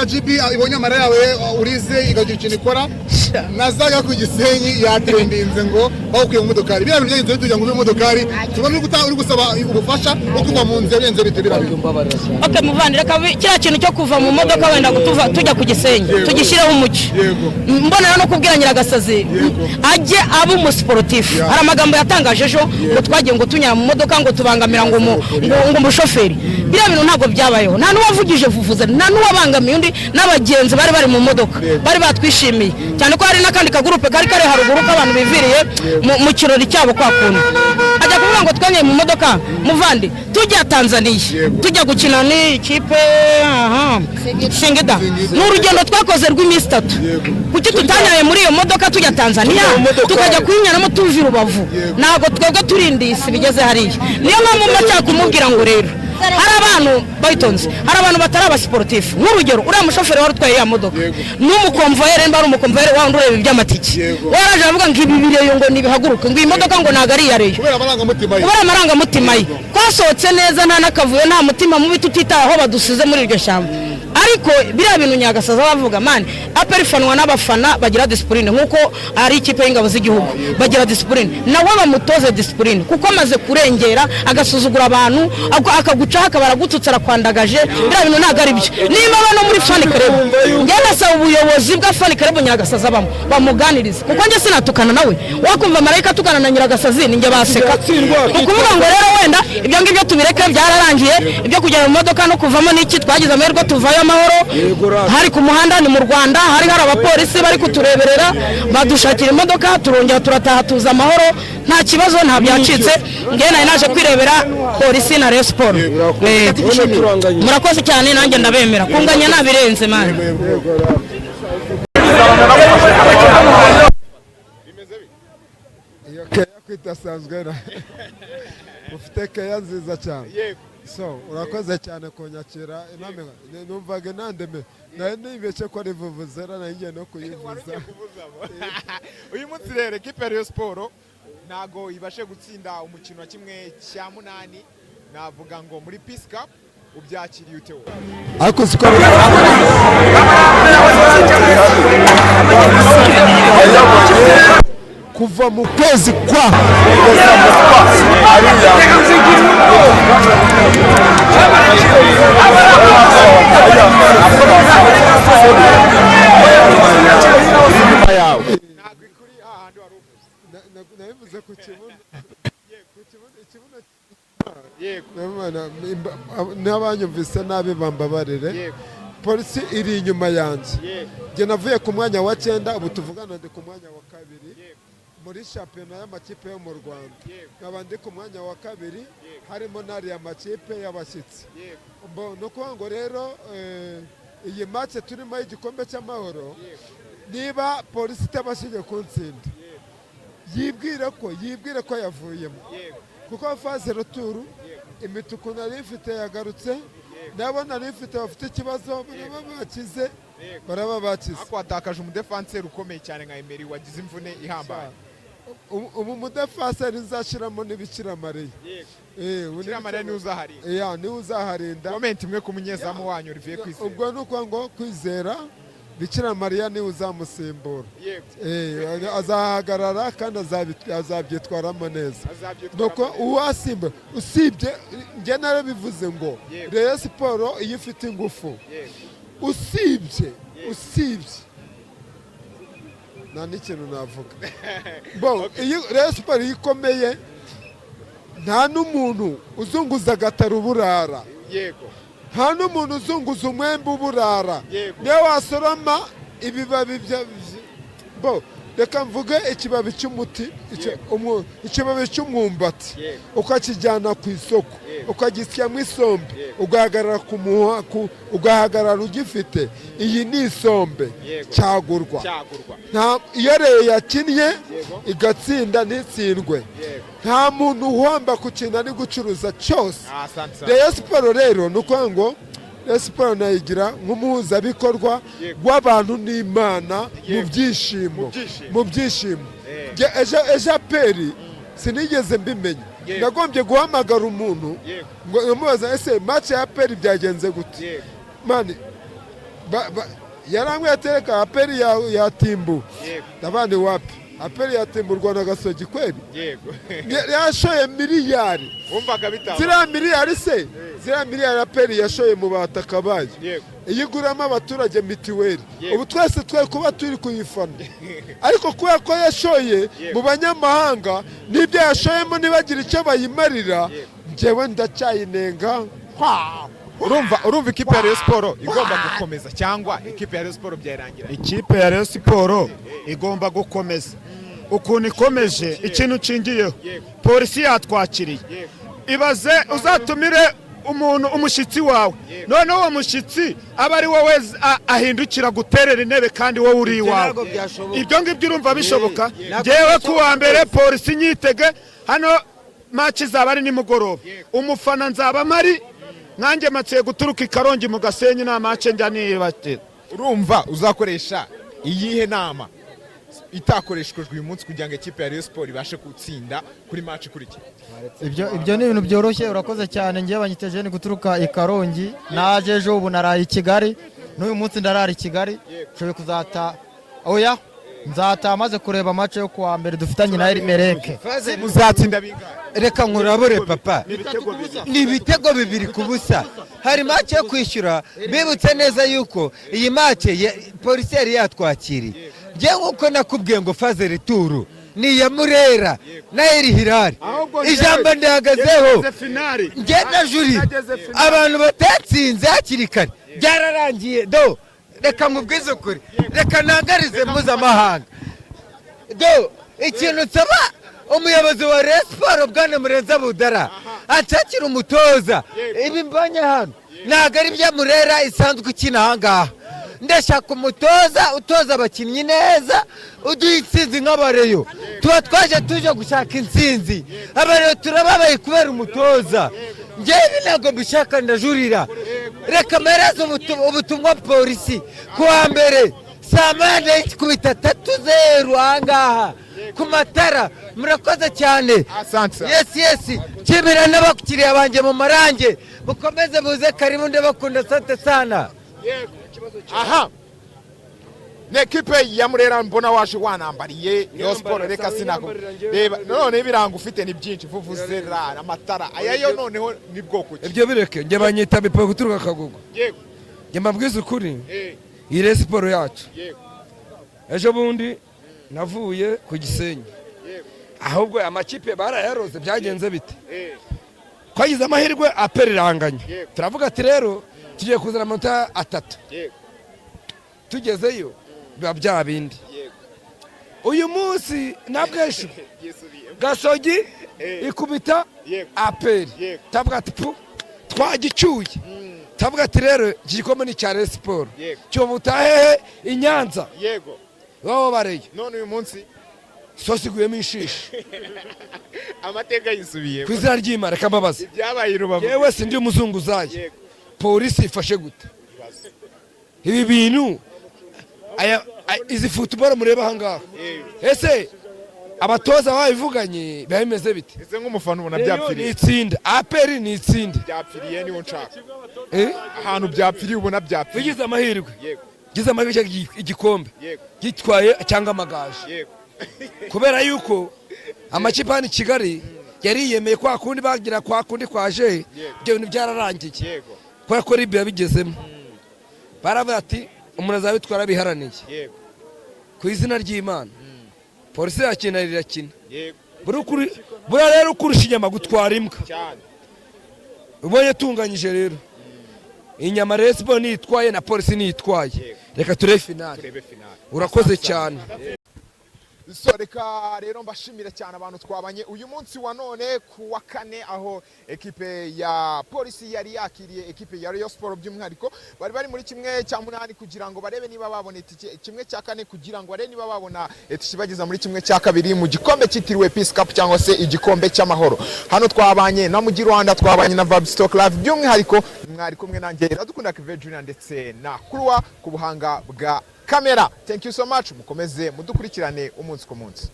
RGB ibonye amara yawe urize igagira ikintu ikora nazaga ku Gisenyi yatrendinze ngo bawukuye mu modokari bya bintu byenze tujya mu modokari tubone uri gusaba ubufasha bwo kuva mu nzira yenze biturira okay muvandira kabi kira kintu cyo kuva mu modoka wenda gutuva tujya ku Gisenyi tugishireho umuci mbona no kubwira Nyiragasazi ajye abo mu sportif hari amagambo yatangaje ejo ngo twagiye ngo tunyara mu modoka ngo tubangamira ngo umushoferi bya bintu ntago byabayeho nta nuwavugije vuvuza nta nuwabangamiye undi n'abagenzi bari mu modoka bari batwishimiye cyane ko hari nakandi kagurupe kari haruguru k'abantu biviriye mu kirori cyabo kwa kuntu ajya kuvuga ngo twanye mu modoka muvandi tujya Tanzania tujya gukina ni ikipe Singida n'urugendo twakoze rw'iminsi 3 kuki tutanyaye muri iyo modoka tujya Tanzania tukajya kwinyaramo tuvi Rubavu nago twebwe turindisi bigeze hariya niyo mpamvu mbacyaka kumubwira ngo rero hari abantu bayitonze hari abantu batari abasportif nk'urugero uriya mushoferi wari utwaye ya modoka n'umukomvoyere mba ari umukomvoyere wa ndureba iby'amatiki waraje avuga ngo ibi bireyo ngo nibihaguruke ngo iyi modoka ngo nagari yareyo kubera amaranga mutima ye kwasohotse neza nta nakavuyo nta mutima mubi tutitaho badusize muri iryo shyamba ariko biriya bintu Nyagasaza bavuga man aperifanwa n'abafana bagira discipline nkuko ari ikipe y'ingabo z'igihugu bagira discipline nawe bamutoze discipline kuko amaze kurengera agasuzugura abantu akagucaho akabara gututsa arakwandagaje biriya bintu ntago ari byo niba bano muri fan club ngenda sa ubuyobozi bwa fan club Nyagasaza bamuganiriza kuko nge sinatukana nawe wakumva marayika tukana na Nyiragasazi ninge baseka ukuvuga ngo rero wenda ibyo ngibyo tubireke byararangiye ibyo kugera mu modoka no kuvamo n'iki twagize amahirwe tuvayo amahoro hari ku muhanda ni mu Rwanda hari abapolisi bari kutureberera badushakira imodoka turongera turataha tuza amahoro nta kibazo nta byacitse nge naje kwirebera polisi na Rayon Sport murakoze cyane nanjye ndabemera kunganya nabirenze man iyo kaya kwitasanzwe ufite kaya nziza cyane so urakoze cyane kunyakira iname numvaga nandeme naye nibeshye ko ari vuvuzera nangiye no kuyivuza uyu munsi rero equipe ya Rayon Sport nago ibashe gutsinda umukino wa kimwe cya munani navuga ngo muri Peace Cup ubyakiriye ute wowe ariko siko kuva mu kwezi kwa nabivuze ku kibuno n'abanyumvise nabi bambabarire polisi iri inyuma yanjye nge navuye ku mwanya wa 9 ubu tuvugana ndi ku mwanya wa 2 muri shampiyona y'amakipe yo mu Rwanda nkaba ndi ku mwanya wa 2 harimo n'ari amakipe y'abashyitsi no kuvuga ngo rero iyi match turimo y'igikombe cy'amahoro niba polisi itabashije kuntsinda yibwire ko yavuyemo kuko phase retour imituku nari ifite yagarutse nabo nari ifite bafite ikibazo baraba bakize ako atakaje umudefenseur ukomeye cyane nka Emery wagize imvune ihambaye ubu mudefenseur nzashiramo n'ibikira Mariya Bikira Mariya ni uzahari ni uzaharinda comment imwe ku munyezamu wanyu Olivier Kwizera ubwo nuko ngo Kwizera Bikira Mariya ni uzamusimbura azahagarara kandi azabyitwaramo neza nuko uwasimba usibye nge narabivuze ngo Rayon Sport iyo ifite ingufu usibye nta n'ikintu navuga iyo Rayon Sport ikomeye nta n'umuntu uzunguza agatara uburara nta n'umuntu uzunguza umwembe uburara niyo wasoroma ibibabi reka mvuge ikibabi cy'umuti ikibabi cy'umwumbati ukakijyana ku isoko ukagisyamo isombe ugahagarara ugifite iyi ni isombe cyagurwa iyo rero yakinnye igatsinda ntitsindwe nta muntu uhomba ku kintu ari gucuruza cyose Rayon Sport rero ni ukuvuga ngo Rayon Sport nayigira nk'umuhuzabikorwa w'abantu n'Imana mu byishimo ejo aperi sinigeze mbimenya nagombye guhamagara umuntu ngo umubaza ese match ya aperi byagenze gute mani yarangwe yatereka aperi ya Timbu nabandi wapi aperi yatimburwa na Gasogi kweli yego yashoye miliyari umvaga bitaba zira miliyari se zira miliyari aperi yashoye mu bataka bayo iyiguramo abaturage mitiweli ubu twese twe kuba turi kuyifana ariko kubera ko yashoye mu banyamahanga n'ibyo yashoyemo nibagira icyo bayimarira njyewe ndacyayinenga urumva ikipe ya Rayon Sport igomba gukomeza cyangwa ikipe ya Rayon Sport byarangira? Ikipe ya Rayon Sport igomba gukomeza ukuntu ikomeje ikintu cingiyeho polisi yatwakiriye ibaze uzatumire umuntu umushitsi wawe none uwo mushitsi aba ari wowe ahindukira guterera intebe kandi wowe uri iwawe ibyo ngibyo urumva bishoboka ngewe kuwa mbere polisi nyitege hano match zaba ari nimugoroba umufana nzaba mari nanjye matsiye guturuka ikarongi mu Gasenyi na match njya nibatira. Urumva uzakoresha iyihe nama itakoreshejwe uyu munsi kugira ngo ikipe ya Rayon Sport ibashe gutsinda kuri match ikurikira? Ibyo ni ibintu byoroshye. Urakoze cyane. Ngiye banyiteje ni guturuka ikarongi naje ejo ubu naraye i Kigali n'uyu munsi ndarara i Kigali nshoboye kuzata oya nzata maze kureba match yo kuwa mbere dufitanye na Erimereke. Muzatsinda bingahe? Reka nkurabure papa ni ibitego 2-0 hari match yo kwishyura bibutse neza yuko iyi match polisi yari yatwakiriye ngiye nkuko nakubwiye ngo faze returu ni ya Murera na Eri Hilal ijambo ndihagazeho ngenda juri abantu batatsinze hakiri kare byararangiye do reka mubwize ukuri reka nangarize mpuzamahanga do ikintu nsaba umuyobozi wa Rayon Sport Bwana Murenza Budara atakira umutoza ibi mbanye hano ntago ari bya Murera isanzwe ikina ahangaha ndashaka umutoza utoza abakinnyi neza uduha intsinzi nk'abareyo tuba twaje tuje gushaka intsinzi abareyo turababaye kubera umutoza njyewe ntabwo mbishaka ndajurira reka mpereze ubutumwa polisi kuwa mbere saa moya kubita 3-0 ahangaha ku matara. Murakoze cyane. Yes kibira n'abakiriya banje mu marange mukomeze buze karibu ndabakunda sante sana. Aha n'ekipe ya Murera mbona waje wanambariye Rayon Sport reka sinago reba none ibiranga ufite ni byinshi vuvuzera amatara ayayo noneho ni bwoko ki ibyo bireke nge banyita bipo guturuka Kagugu yego nge mbabwiza ukuri iyi Rayon Sport yacu yego ejo bundi navuye ku Gisenyi ahubwo amakipe barayaroze byagenze bite twagize amahirwe aperiranganya turavuga ati rero tugiye kuzana amanota 3 tugezeyo biba bya bindi uyu munsi nabwesho Gasogi ikubita aperi tavuga ati twagicuye tavuga ati rero gikombe ni cya Rayon Sport cyo mutahehe inyanza yego babo bareye none uyu munsi sosiguyemo inshishi amateka yisubiye ku izina ry'Imana kambabaza ibyabaye Rubavu yewe sindi umuzunguzaye polisi ifashe gute ibi bintu izi football mureba hangaha ese abatoza babivuganye bimeze bite ese nk'umufana ubona byapfiriye ni itsinda aperi ni itsinda byapfiriye niwo nshaka ahantu byapfiriye ubona byapfiriye bigize amahirwe gize amahirwe igikombe gitwaye cyangwa amagaje kubera yuko amakipe hano i Kigali yari yemeye kwa kundi bagira kwa kundi kwaje ibyo bintu byararangiye kubera ko Libya bigezemo baravuga ati umuntu azabitwara biharaniye ku izina ry'Imana polisi yakina rirakina bura rero ukurusha inyama gutwara imbwa ubonye tunganyije rero inyama Rayon Sport nitwaye na polisi nitwaye reka turebe finale urakoze cyane. So reka rero mbashimire cyane abantu twabanye uyu munsi wa none ku wa kane aho ekipe ya polisi yari yakiriye ekipe ya Rayon Sport by'umwihariko bari muri kimwe cya 8 kugira ngo barebe niba babona itike kimwe cya 4 kugira ngo barebe niba babona itike muri kimwe cya 2 mu gikombe cyitiriwe Peace Cup cyangwa se igikombe cy'amahoro. Hano twabanye na Mugi Rwanda twabanye na Vibe Stock Live by'umwihariko mwari kumwe nanjye Iradukunda Kevin Junior ndetse na Kurwa ku buhanga bwa kamera. Thank you so much mukomeze mudukurikirane umunsi ku munsi.